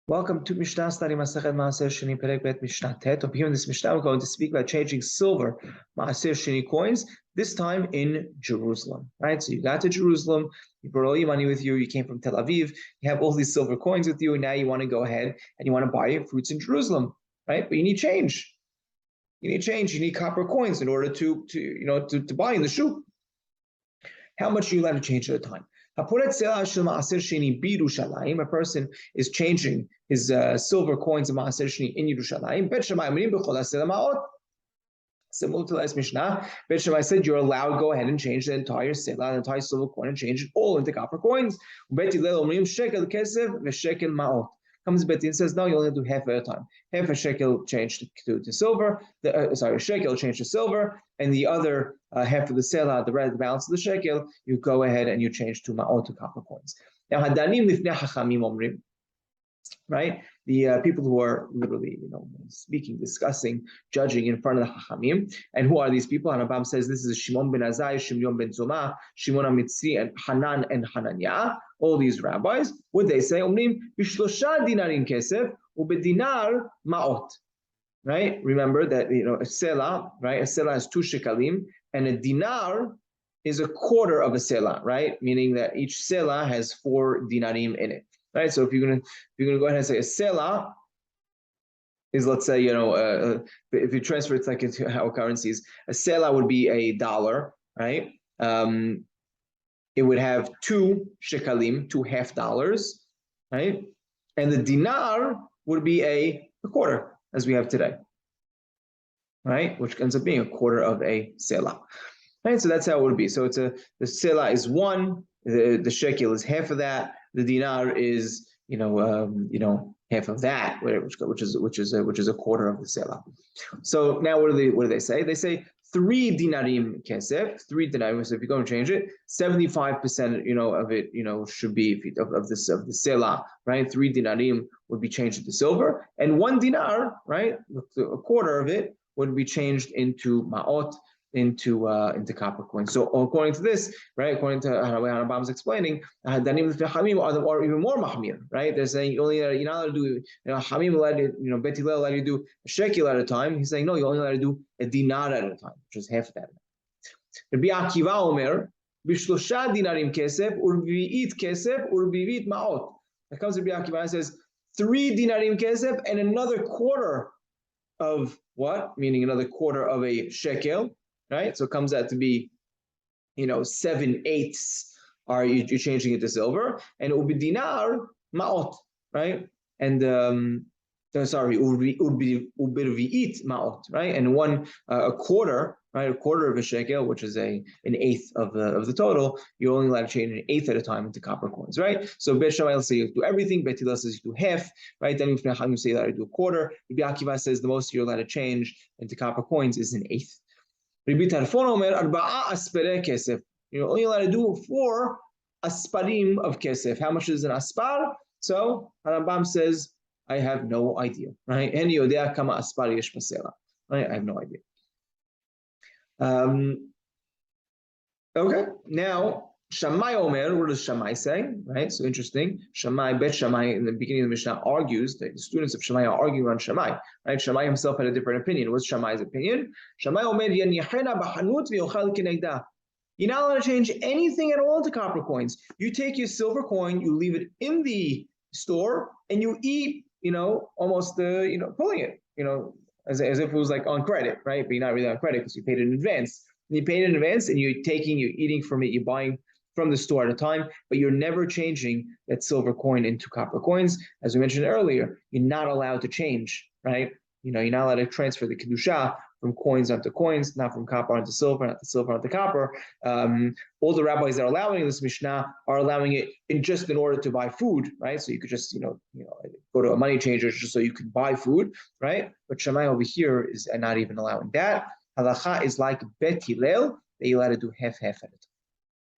Welcome to Mishna study Masechet Maaser Sheni Perek Bet Mishna Tet. Over here in this Mishnah, we're going to speak about changing silver Maaser Sheni coins. This time in Jerusalem, right? So you got to Jerusalem, you brought all your money with you. You came from Tel Aviv, you have all these silver coins with you, and now you want to go ahead and you want to buy fruits in Jerusalem, right? But you need change. You need change. You need copper coins in order to buy in the shuk. How much are you allowed to change at a time? A person is changing his silver coins of Maaser Sheni in Yerushalayim. Similar to last Mishnah, Bet Shammai said you're allowed to go ahead and change the entire selah, the entire silver coin, and change it all into copper coins. Comes Bet and says, no, you only do half at a time. Half a shekel change to silver, a shekel change to silver, and the other half of the selah, the balance of the shekel, you go ahead and you change to ma'ot, to copper coins. Now, hadanim lifnei hachamim omrim, right? The people who are literally, speaking, discussing, judging in front of the hachamim. And who are these people? Rambam says this is Shimon ben Azai, Shimon ben Zoma, Shimon HaMitzri, and Hanan and Hananiah. All these rabbis, what they say, Omrim bishlosha dinarim kesef ubedinar ma'ot. Right? Remember that a selah, right? A selah has 2 shekalim, and a dinar is a quarter of a selah, right? Meaning that each selah has 4 dinarim in it. Right, so if you're gonna go ahead and say a selah is, let's say, if you transfer it like into our currencies, a selah would be $1, right? It would have 2 shekalim, 2 $half, right? And the dinar would be a quarter, as we have today, right? Which ends up being a quarter of a selah, right? So that's how it would be. So the selah is 1, the shekel is half of that. The dinar is, half of that, which is a quarter of the selah. So now what do they say? They say 3 dinarim kesef, 3 dinarim. So if you go and change it, 75%, of it, should be of the selah, right? 3 dinarim would be changed into silver, and 1 dinar, right, a quarter of it would be changed into ma'ot, into copper coins. So according to this, right, according to how Rambam is explaining, Danim Hamim are even more mahmir, right? They're saying you're not allowed to do, Hamim allowed to, Bet Hillel allowed you to do a shekel at a time. He's saying no, you're only allowed to do a dinar at a time, which is half of that. Rabbi Akiva Omer, Bishlosha dinarim kesef, urbi'it kesef, urbi'it ma'ot. That comes Rabbi Akiva and says 3 dinarim kesef and another quarter of what? Meaning another quarter of a shekel. Right, so it comes out to be, 7/8 are you're changing it to silver, and it will be dinar ma'ot, right? And ubirvi'it ma'ot, right? And a quarter, right? A quarter of a shekel, which is an eighth of the total. You're only allowed to change an eighth at a time into copper coins, right? So Bet Shammai says you do everything. Bet Hillel says you do half, right? Then you say you're allowed to do a quarter. Rabbi Akiva says the most you're allowed to change into copper coins is an eighth. Rabbi Tarfon Omer, 4 aspere kesef. You're only allowed to do 4 asparim of kesef. How much is an aspar? So Rambam says, I have no idea. Right? Eni yodea kama aspar yesh basela. Right? I have no idea. Okay. Now, Shammai Omer, what does Shammai say? Right? So interesting. Bet Shammai in the beginning of the Mishnah argues that the students of Shammai are arguing on Shammai. Right? Shammai himself had a different opinion. What's Shammai's opinion? Shammai Omer yanihena b'hanut v'yochal kinegda. You're not allowed to change anything at all to copper coins. You take your silver coin, you leave it in the store, and you eat, almost pulling it, as if it was like on credit, right? But you're not really on credit because you paid it in advance. And you paid it in advance, and you're eating from it, you're buying from the store at a time, but you're never changing that silver coin into copper coins. As we mentioned earlier, you're not allowed to change, right? You're not allowed to transfer the kedusha from coins onto coins, not from copper onto silver, not the silver onto copper. All the rabbis that are allowing this Mishnah are allowing it in order to buy food, right? So you could just, go to a money changer just so you can buy food, right? But Shammai over here is not even allowing that. Halacha is like Bet Hillel, that you're allowed to do half at a time.